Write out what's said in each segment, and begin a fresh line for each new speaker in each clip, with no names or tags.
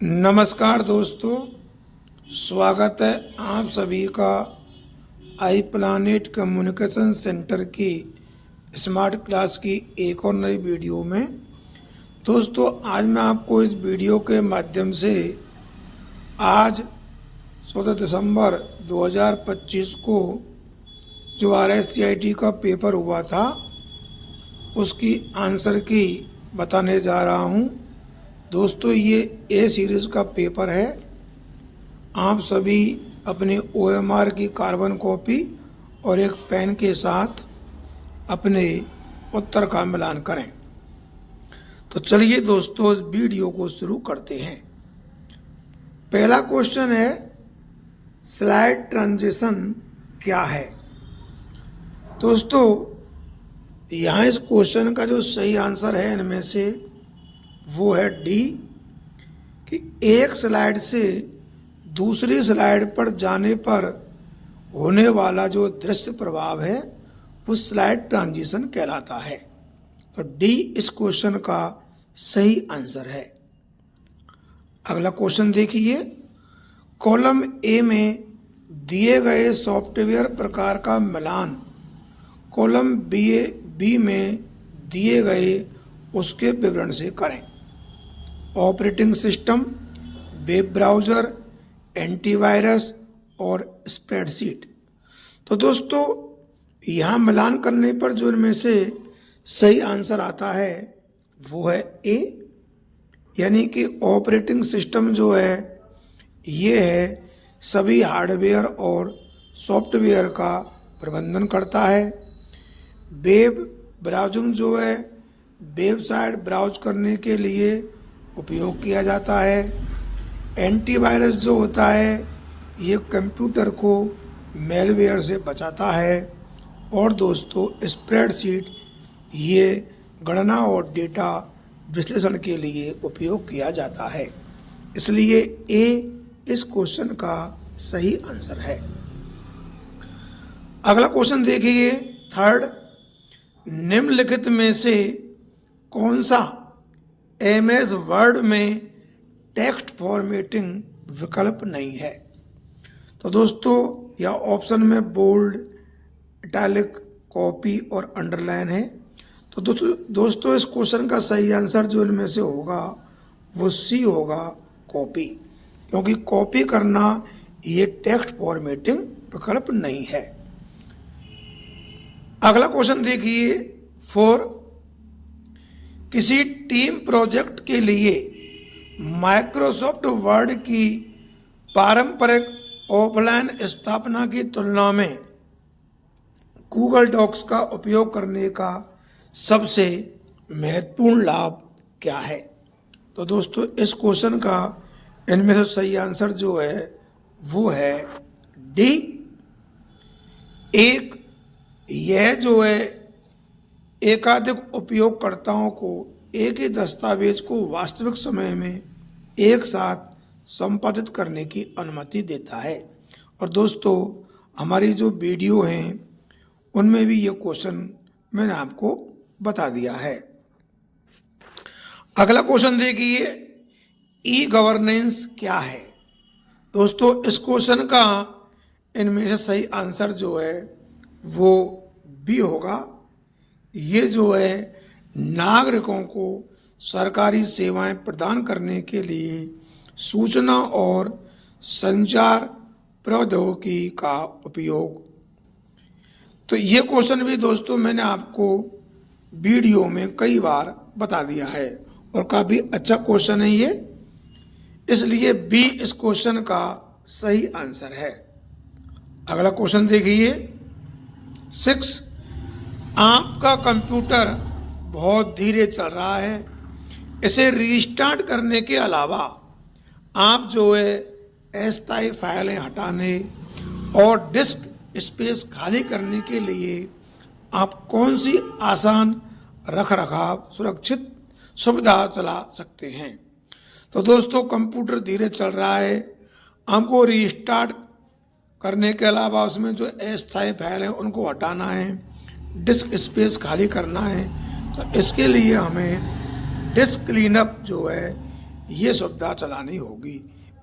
नमस्कार दोस्तों, स्वागत है आप सभी का आई प्लानेट कम्युनिकेशन सेंटर की स्मार्ट क्लास की एक और नई वीडियो में। दोस्तों, आज मैं आपको इस वीडियो के माध्यम से आज 14 दिसंबर 2025 को जो RSCIT का पेपर हुआ था उसकी आंसर की बताने जा रहा हूँ। दोस्तों, ये ए सीरीज़ का पेपर है। आप सभी अपने OMR की कार्बन कॉपी और एक पेन के साथ अपने उत्तर का मिलान करें। तो चलिए दोस्तों, इस वीडियो को शुरू करते हैं। पहला क्वेश्चन है, स्लाइड ट्रांजिशन क्या है। दोस्तों, यहाँ इस क्वेश्चन का जो सही आंसर है इनमें से वो है डी, कि एक स्लाइड से दूसरी स्लाइड पर जाने पर होने वाला जो दृश्य प्रभाव है वो स्लाइड ट्रांजिशन कहलाता है। तो डी इस क्वेश्चन का सही आंसर है। अगला क्वेश्चन देखिए, कॉलम ए में दिए गए सॉफ्टवेयर प्रकार का मिलान कॉलम बी में दिए गए उसके विवरण से करें। Operating system, web browser, antivirus और स्प्रेडशीट। तो दोस्तों, यहाँ मिलान करने पर जो इनमें से सही आंसर आता है वो है ए, यानी कि ऑपरेटिंग सिस्टम जो है ये है सभी हार्डवेयर और सॉफ्टवेयर का प्रबंधन करता है। वेब ब्राउजिंग जो है वेबसाइट ब्राउज करने के लिए उपयोग किया जाता है। एंटीवायरस जो होता है ये कंप्यूटर को मेलवेयर से बचाता है। और दोस्तों, स्प्रेडशीट ये गणना और डेटा विश्लेषण के लिए उपयोग किया जाता है। इसलिए ए इस क्वेश्चन का सही आंसर है। अगला क्वेश्चन देखिए, थर्ड, निम्नलिखित में से कौन सा MS वर्ड में टेक्स्ट फॉर्मेटिंग विकल्प नहीं है। तो दोस्तों, यह ऑप्शन में बोल्ड, इटैलिक, कॉपी और अंडरलाइन है। तो दोस्तों इस क्वेश्चन का सही आंसर जो इनमें से होगा वो सी होगा, कॉपी, क्योंकि कॉपी करना ये टेक्स्ट फॉर्मेटिंग विकल्प नहीं है। अगला क्वेश्चन देखिए, 4, किसी टीम प्रोजेक्ट के लिए माइक्रोसॉफ्ट वर्ड की पारंपरिक ऑफलाइन स्थापना की तुलना में गूगल डॉक्स का उपयोग करने का सबसे महत्वपूर्ण लाभ क्या है। तो दोस्तों, इस क्वेश्चन का इनमें से सही आंसर जो है वो है डी। एक, यह जो है एकाधिक उपयोगकर्ताओं को एक ही दस्तावेज को वास्तविक समय में एक साथ संपादित करने की अनुमति देता है। और दोस्तों, हमारी जो वीडियो हैं उनमें भी ये क्वेश्चन मैंने आपको बता दिया है। अगला क्वेश्चन देखिए, ई गवर्नेंस क्या है। दोस्तों, इस क्वेश्चन का इनमें से सही आंसर जो है वो बी होगा। ये जो है नागरिकों को सरकारी सेवाएं प्रदान करने के लिए सूचना और संचार प्रौद्योगिकी का उपयोग। तो ये क्वेश्चन भी दोस्तों मैंने आपको वीडियो में कई बार बता दिया है और काफ़ी अच्छा क्वेश्चन है ये, इसलिए बी इस क्वेश्चन का सही आंसर है। अगला क्वेश्चन देखिए, 6, आपका कंप्यूटर बहुत धीरे चल रहा है, इसे रीस्टार्ट करने के अलावा आप जो है अस्थायी फाइलें हटाने और डिस्क स्पेस खाली करने के लिए आप कौन सी आसान रखरखाव सुरक्षित सुविधा चला सकते हैं। तो दोस्तों, कंप्यूटर धीरे चल रहा है, हमको रीस्टार्ट करने के अलावा उसमें जो अस्थायी फाइल हैं उनको हटाना है, डिस्क स्पेस खाली करना है। तो इसके लिए हमें डिस्क क्लीनअप जो है ये सुविधा चलानी होगी।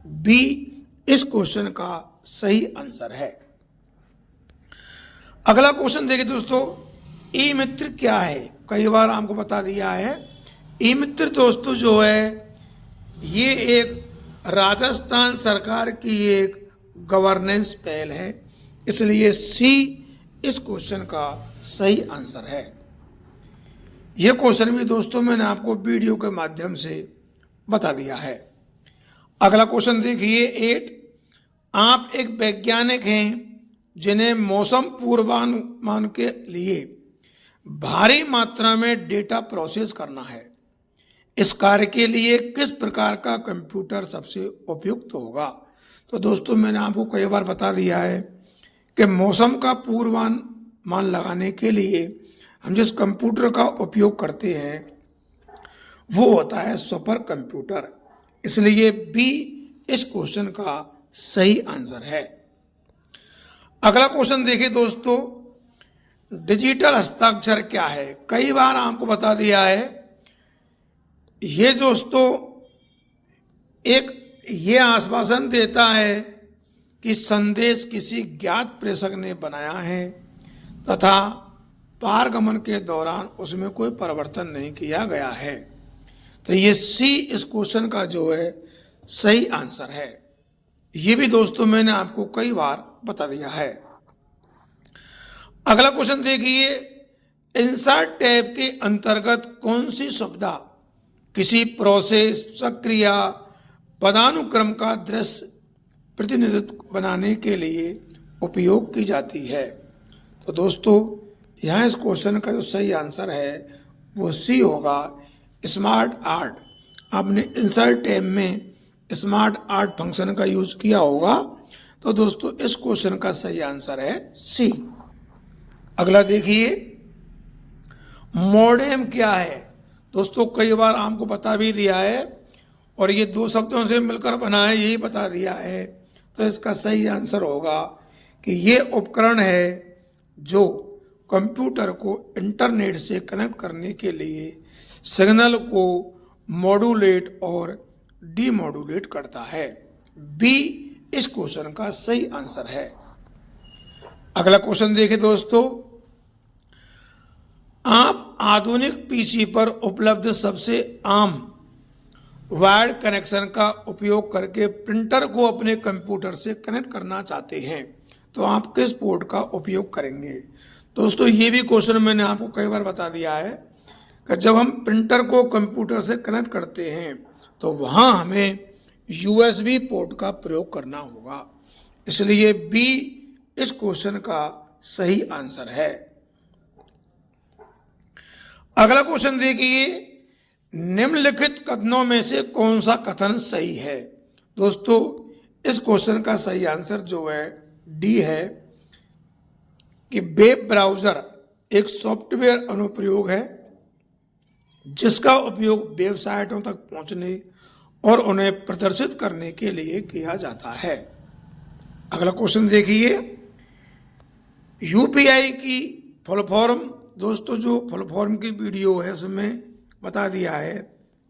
बी इस क्वेश्चन का सही आंसर है। अगला क्वेश्चन देखिए दोस्तों, ई मित्र क्या है? कई बार आपको बता दिया है। ई मित्र दोस्तों जो है ये एक राजस्थान सरकार की एक गवर्नेंस पहल है, इसलिए सी इस क्वेश्चन का सही आंसर है। यह क्वेश्चन भी दोस्तों मैंने आपको वीडियो के माध्यम से बता दिया है। अगला क्वेश्चन देखिए 8, आप एक वैज्ञानिक हैं जिन्हें मौसम पूर्वानुमान के लिए भारी मात्रा में डेटा प्रोसेस करना है। इस कार्य के लिए किस प्रकार का कंप्यूटर सबसे उपयुक्त होगा? तो दोस्तों मैंने आपको कई बार बता दिया है कि मौसम का पूर्वानुमान लगाने के लिए हम जिस कंप्यूटर का उपयोग करते हैं वो होता है सुपर कंप्यूटर, इसलिए बी इस क्वेश्चन का सही आंसर है। अगला क्वेश्चन देखिए दोस्तों, डिजिटल हस्ताक्षर क्या है? कई बार आपको बता दिया है। ये दोस्तों एक ये आश्वासन देता है कि संदेश किसी ज्ञात प्रेषक ने बनाया है तथा पारगमन के दौरान उसमें कोई परिवर्तन नहीं किया गया है। तो ये सी इस क्वेश्चन का जो है सही आंसर है। ये भी दोस्तों मैंने आपको कई बार बता दिया है। अगला क्वेश्चन देखिए, इंसर्ट टैब के अंतर्गत कौन सी सुविधा किसी प्रोसेस, प्रक्रिया, पदानुक्रम का दृश्य प्रतिनिधित्व बनाने के लिए उपयोग की जाती है? तो दोस्तों यहाँ इस क्वेश्चन का जो सही आंसर है वो सी होगा, स्मार्ट आर्ट। आपने इंसर्ट टैब में स्मार्ट आर्ट फंक्शन का यूज किया होगा, तो दोस्तों इस क्वेश्चन का सही आंसर है सी। अगला देखिए, मॉडेम क्या है? दोस्तों कई बार आपको बता भी दिया है और ये दो शब्दों से मिलकर बना है, यही बता दिया है। तो इसका सही आंसर होगा कि ये उपकरण है जो कंप्यूटर को इंटरनेट से कनेक्ट करने के लिए सिग्नल को मॉड्यूलेट और डीमॉड्यूलेट करता है। बी इस क्वेश्चन का सही आंसर है। अगला क्वेश्चन देखिए दोस्तों, आप आधुनिक पीसी पर उपलब्ध सबसे आम वायर्ड कनेक्शन का उपयोग करके प्रिंटर को अपने कंप्यूटर से कनेक्ट करना चाहते हैं, तो आप किस पोर्ट का उपयोग करेंगे? दोस्तों ये भी क्वेश्चन मैंने आपको कई बार बता दिया है कि जब हम प्रिंटर को कंप्यूटर से कनेक्ट करते हैं तो वहां हमें यूएसबी पोर्ट का प्रयोग करना होगा, इसलिए बी इस क्वेश्चन का सही आंसर है। अगला क्वेश्चन देखिए, निम्नलिखित कथनों में से कौन सा कथन सही है? दोस्तों इस क्वेश्चन का सही आंसर जो है डी है कि वेब ब्राउज़र एक सॉफ्टवेयर अनुप्रयोग है जिसका उपयोग वेबसाइटों तक पहुंचने और उन्हें प्रदर्शित करने के लिए किया जाता है। अगला क्वेश्चन देखिए, यूपीआई की फुल फॉर्म, दोस्तों जो फुल फॉर्म की वीडियो है उसमें बता दिया है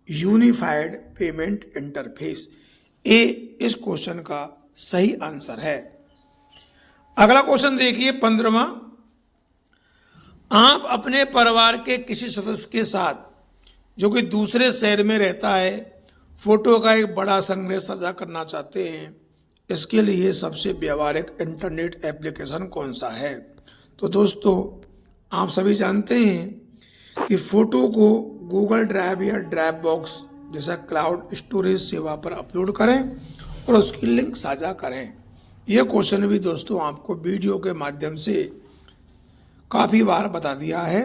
यूनिफाइड पेमेंट इंटरफेस। ए इस क्वेश्चन का सही आंसर है। अगला क्वेश्चन देखिए 15वां, आप अपने परिवार के किसी सदस्य के साथ जो कि दूसरे शहर में रहता है फोटो का एक बड़ा संग्रह साझा करना चाहते हैं, इसके लिए सबसे व्यवहारिक इंटरनेट एप्लीकेशन कौन सा है? तो दोस्तों आप सभी जानते हैं कि फोटो को गूगल ड्राइव या ड्राइव बॉक्स जैसा क्लाउड स्टोरेज सेवा पर अपलोड करें और उसकी लिंक साझा करें। यह क्वेश्चन भी दोस्तों आपको वीडियो के माध्यम से काफी बार बता दिया है।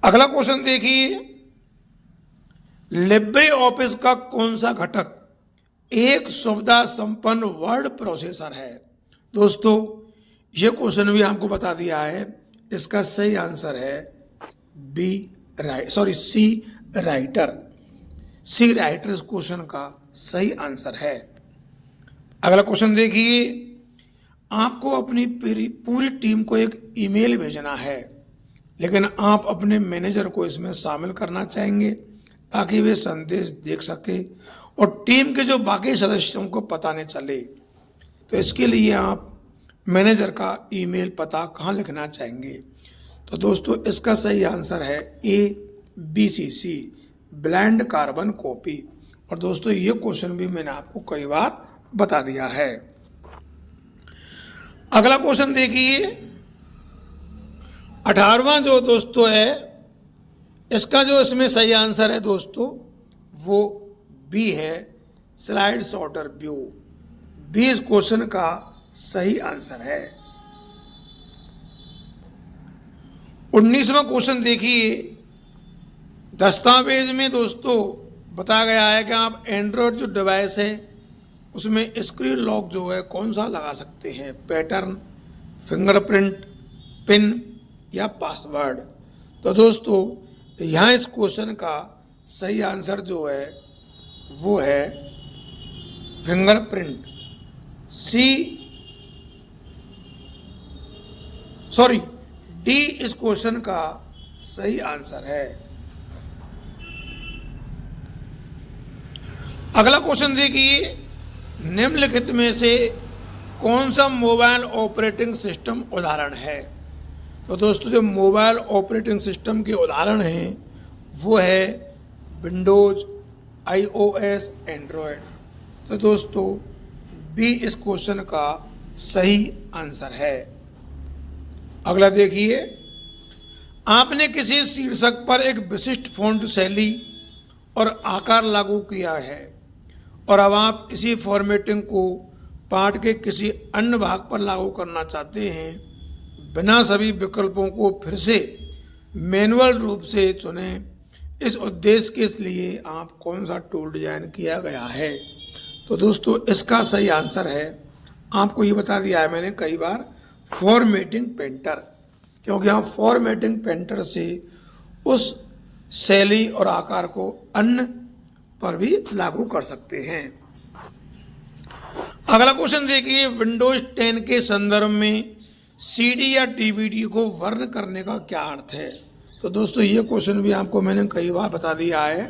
अगला क्वेश्चन देखिए, लिब्रे ऑफिस का कौन सा घटक एक सुविधा संपन्न वर्ड प्रोसेसर है? दोस्तों यह क्वेश्चन भी आपको बता दिया है, इसका सही आंसर है सी राइटर। सी राइटर इस क्वेश्चन का सही आंसर है। अगला क्वेश्चन देखिए, आपको अपनी पूरी टीम को एक ईमेल भेजना है लेकिन आप अपने मैनेजर को इसमें शामिल करना चाहेंगे ताकि वे संदेश देख सके और टीम के जो बाकी सदस्यों को पता नहीं चले। तो इसके लिए आप मैनेजर का ईमेल पता कहाँ लिखना चाहेंगे? तो दोस्तों इसका सही आंसर है ABCC, ब्लेंड कार्बन कॉपी। और दोस्तों ये क्वेश्चन भी मैंने आपको कई बार बता दिया है। अगला क्वेश्चन देखिए, 18वां जो दोस्तों है, इसका जो इसमें सही आंसर है दोस्तों वो बी है, स्लाइड सॉर्टर व्यू। बी इस क्वेश्चन का सही आंसर है। 19वां क्वेश्चन देखिए, दस्तावेज में दोस्तों बताया गया है कि आप एंड्रॉयड जो डिवाइस है उसमें स्क्रीन लॉक जो है कौन सा लगा सकते हैं? पैटर्न, फिंगरप्रिंट, पिन या पासवर्ड। तो दोस्तों यहाँ इस क्वेश्चन का सही आंसर जो है वो है फिंगरप्रिंट। डी इस क्वेश्चन का सही आंसर है। अगला क्वेश्चन देखिए, निम्नलिखित में से कौन सा मोबाइल ऑपरेटिंग सिस्टम उदाहरण है? तो दोस्तों जो मोबाइल ऑपरेटिंग सिस्टम के उदाहरण हैं वो है विंडोज, iOS, एंड्रॉयड। तो दोस्तों बी इस क्वेश्चन का सही आंसर है। अगला देखिए, आपने किसी शीर्षक पर एक विशिष्ट फ़ॉन्ट शैली और आकार लागू किया है और अब आप इसी फॉर्मेटिंग को पाठ के किसी अन्य भाग पर लागू करना चाहते हैं। बिना सभी विकल्पों को फिर से मैनुअल रूप से चुनें। इस उद्देश्य के लिए आप कौन सा टूल डिजाइन किया गया है? तो दोस्तों इसका सही आंसर है, आपको ये बता दिया है मैंने कई बार, फॉर्मेटिंग पेंटर। क्योंकि हम फॉर्मेटिंग पेंटर से उस शैली और आकार को अन्य पर भी लागू कर सकते हैं। अगला क्वेश्चन देखिए, विंडोज 10 के संदर्भ में सीडी या डीवीडी को वर्ण करने का क्या अर्थ है? तो दोस्तों ये क्वेश्चन भी आपको मैंने कई बार बता दिया है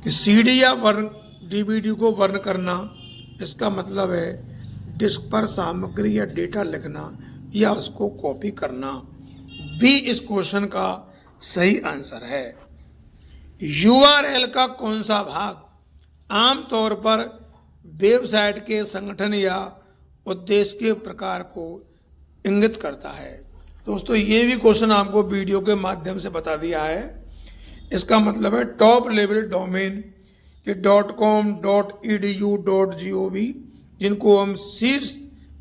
कि सीडी या डीवीडी को वर्ण करना, इसका मतलब है डिस्क पर सामग्री या डेटा लिखना या उसको कॉपी करना। बी इस क्वेश्चन का सही आंसर है। यूआरएल का कौन सा भाग आमतौर पर वेबसाइट के संगठन या उद्देश्य के प्रकार को इंगित करता है? दोस्तों ये भी क्वेश्चन आपको वीडियो के माध्यम से बता दिया है। इसका मतलब है टॉप लेवल डोमेन के .com, .edu, .gov, जिनको हम शीर्ष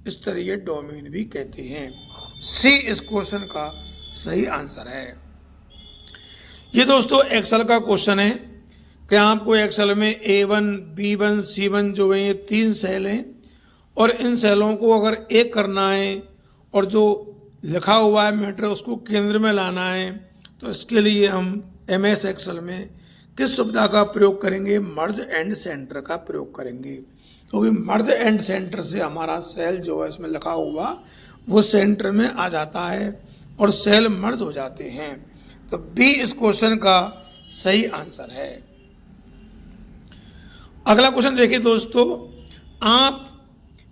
स्तरीय डोमेन भी कहते हैं। सी इस क्वेश्चन का सही आंसर है। ये दोस्तों एक्सेल का क्वेश्चन है कि आपको एक्सेल में A1, B1, C1 जो है ये 3 सेल हैं और इन सेलों को अगर एक करना है और जो लिखा हुआ है मैटर उसको केंद्र में लाना है, तो इसके लिए हम MS एक्सेल में किस सुविधा का प्रयोग करेंगे? मर्ज एंड सेंटर का प्रयोग करेंगे। क्योंकि मर्ज एंड सेंटर से हमारा सेल जो है इसमें लिखा हुआ वो सेंटर में आ जाता है और सेल मर्ज हो जाते हैं। तो बी इस क्वेश्चन का सही आंसर है। अगला क्वेश्चन देखिए दोस्तों, आप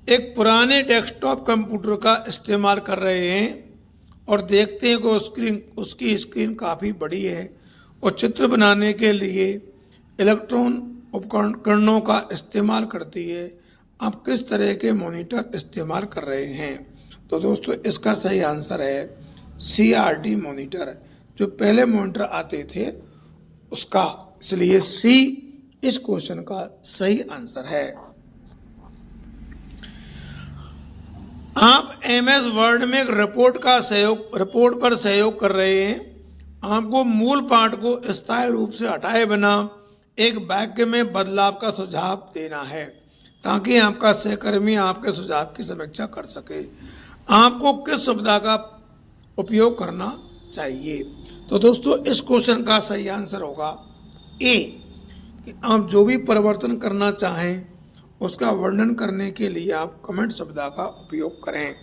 एक पुराने डेस्कटॉप कंप्यूटर का इस्तेमाल कर रहे हैं और देखते हैं कि उसकी स्क्रीन काफ़ी बड़ी है और चित्र बनाने के लिए इलेक्ट्रॉन उपकरणों का इस्तेमाल करती है। आप किस तरह के मॉनिटर इस्तेमाल कर रहे हैं? तो दोस्तों इसका सही आंसर है CRT मॉनिटर। जो पहले मॉनिटर आते थे उसका, इसलिए सी इस क्वेश्चन का सही आंसर है। आप MS वर्ड में एक रिपोर्ट पर सहयोग कर रहे हैं। आपको मूल पाठ को स्थायी रूप से हटाए बिना एक वाक्य में बदलाव का सुझाव देना है ताकि आपका सहकर्मी आपके सुझाव की समीक्षा कर सके। आपको किस सुविधा का उपयोग करना चाहिए? तो दोस्तों इस क्वेश्चन का सही आंसर होगा ए, कि आप जो भी परिवर्तन करना चाहें उसका वर्णन करने के लिए आप कमेंट सुविधा का उपयोग करें।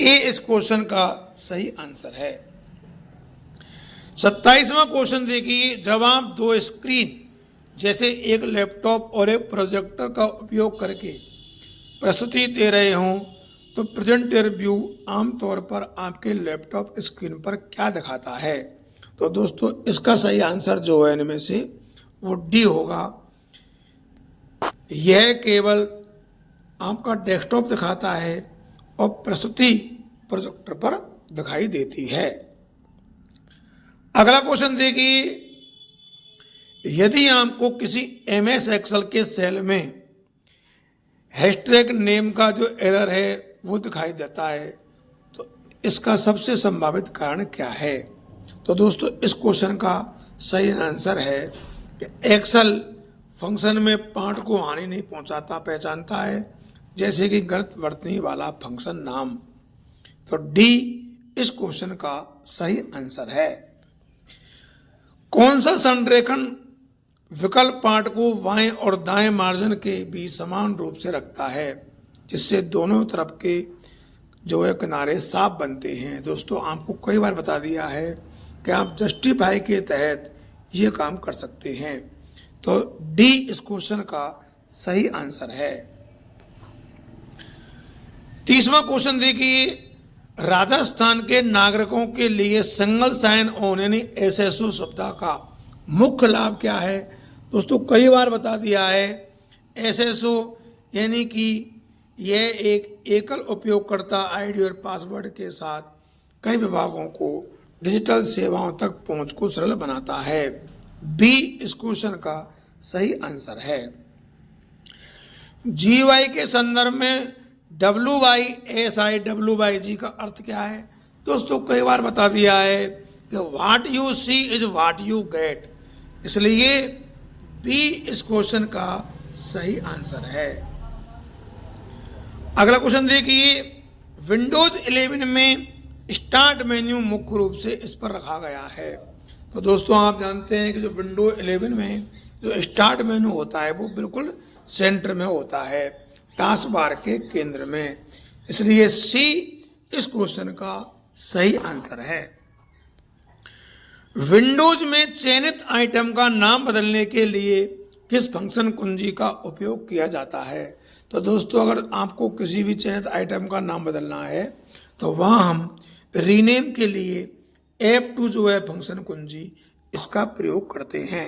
ए इस क्वेश्चन का सही आंसर है। 27वां क्वेश्चन देखिए, जब आप दो स्क्रीन जैसे एक लैपटॉप और एक प्रोजेक्टर का उपयोग करके प्रस्तुति दे रहे हों तो प्रेजेंटर व्यू आमतौर पर आपके लैपटॉप स्क्रीन पर क्या दिखाता है। तो दोस्तों इसका सही आंसर जो है इनमें से वो डी होगा। यह केवल आपका डेस्कटॉप दिखाता है और प्रस्तुति प्रोजेक्टर पर दिखाई देती है। अगला क्वेश्चन देखिए, यदि आपको किसी MS एक्सेल के सेल में हैशटैग नेम का जो एरर है वो दिखाई देता है तो इसका सबसे संभावित कारण क्या है। तो दोस्तों इस क्वेश्चन का सही आंसर है कि एक्सेल फंक्शन में पार्ट को हानि नहीं पहुंचाता है, जैसे कि गलत वर्तनी वाला फंक्शन नाम। तो डी इस क्वेश्चन का सही आंसर है। कौन सा संरेखण विकल्प पार्ट को बाएं और दाएं मार्जिन के बीच समान रूप से रखता है, जिससे दोनों तरफ के जो है किनारे साफ बनते हैं। दोस्तों आपको कई बार बता दिया है कि आप जस्टिफाई के तहत ये काम कर सकते हैं। तो डी इस क्वेश्चन का सही आंसर है। 30वां क्वेश्चन देखिए, राजस्थान के नागरिकों के लिए सिंगल साइन ऑन यानी SSO सुविधा का मुख्य लाभ क्या है। दोस्तों कई बार बता दिया है, SSO यानी कि यह एक एकल उपयोगकर्ता आईडी और पासवर्ड के साथ कई विभागों को डिजिटल सेवाओं तक पहुंच को सरल बनाता है। बी इस क्वेश्चन का सही आंसर है। GUI के संदर्भ में WYSIWYG का अर्थ क्या है। दोस्तों कई बार बता दिया है कि what you see is what you get, इसलिए बी इस क्वेश्चन का सही आंसर है। अगला क्वेश्चन देखिए, विंडोज 11 में स्टार्ट मेन्यू मुख्य रूप से इस पर रखा गया है। तो दोस्तों आप जानते हैं कि जो विंडोज 11 में जो स्टार्ट मेन्यू होता है वो बिल्कुल सेंटर में होता है, टास्क बार के केंद्र में, इसलिए सी इस क्वेश्चन का सही आंसर है। विंडोज में चयनित आइटम का नाम बदलने के लिए किस फंक्शन कुंजी का उपयोग किया जाता है। तो दोस्तों अगर आपको किसी भी चयनित आइटम का नाम बदलना है तो वहां हम रीनेम के लिए F2 जो है फंक्शन कुंजी इसका प्रयोग करते हैं।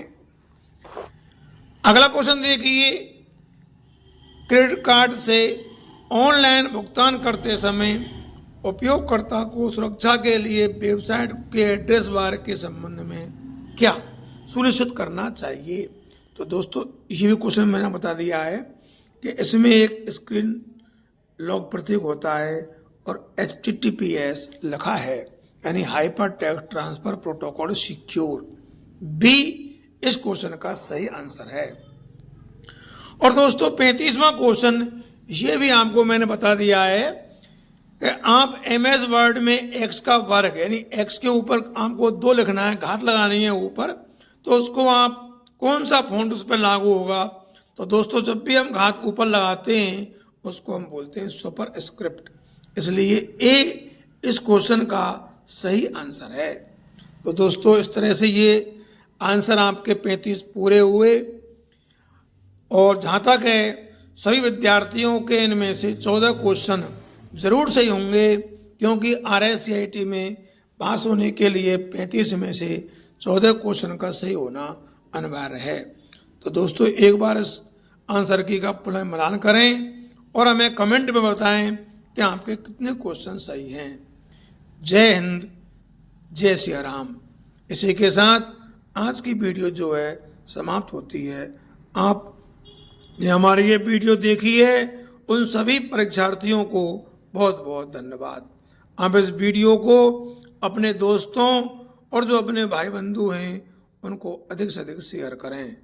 अगला क्वेश्चन देखिए, क्रेडिट कार्ड से ऑनलाइन भुगतान करते समय उपयोगकर्ता को सुरक्षा के लिए वेबसाइट के एड्रेस बार के संबंध में क्या सुनिश्चित करना चाहिए। तो दोस्तों ये भी क्वेश्चन मैंने बता दिया है कि इसमें एक स्क्रीन लॉक प्रतीक होता है और HTTPS लिखा है, यानी hyper text transfer protocol secure. B इस क्वेश्चन का सही आंसर है। और दोस्तों 35वां क्वेश्चन ये भी आपको मैंने बता दिया है कि आप MS वर्ड में x का वर्ग यानी x के ऊपर आपको 2 लिखना है, घात लगानी है ऊपर, तो उसको आप कौन सा फॉन्ट उस पर लागू होगा। तो दोस्तों जब भी हम घात ऊपर लगाते हैं उसको हम बोलते हैं सुपर स्क्रिप्ट, इसलिए ए इस क्वेश्चन का सही आंसर है। तो दोस्तों इस तरह से ये आंसर आपके 35 पूरे हुए। और जहाँ तक है सभी विद्यार्थियों के इनमें से 14 क्वेश्चन जरूर सही होंगे, क्योंकि RSCIT में पास होने के लिए 35 में से 14 क्वेश्चन का सही होना अनिवार्य है। तो दोस्तों एक बार इस आंसर की का पुनः मिलान करें और हमें कमेंट में बताएं कि आपके कितने क्वेश्चन सही हैं। जय हिंद, जय सिया राम। इसी के साथ आज की वीडियो जो है समाप्त होती है। आप ने हमारी ये वीडियो देखी है, उन सभी परीक्षार्थियों को बहुत बहुत धन्यवाद। आप इस वीडियो को अपने दोस्तों और जो अपने भाई बंधु हैं उनको अधिक से अधिक शेयर करें।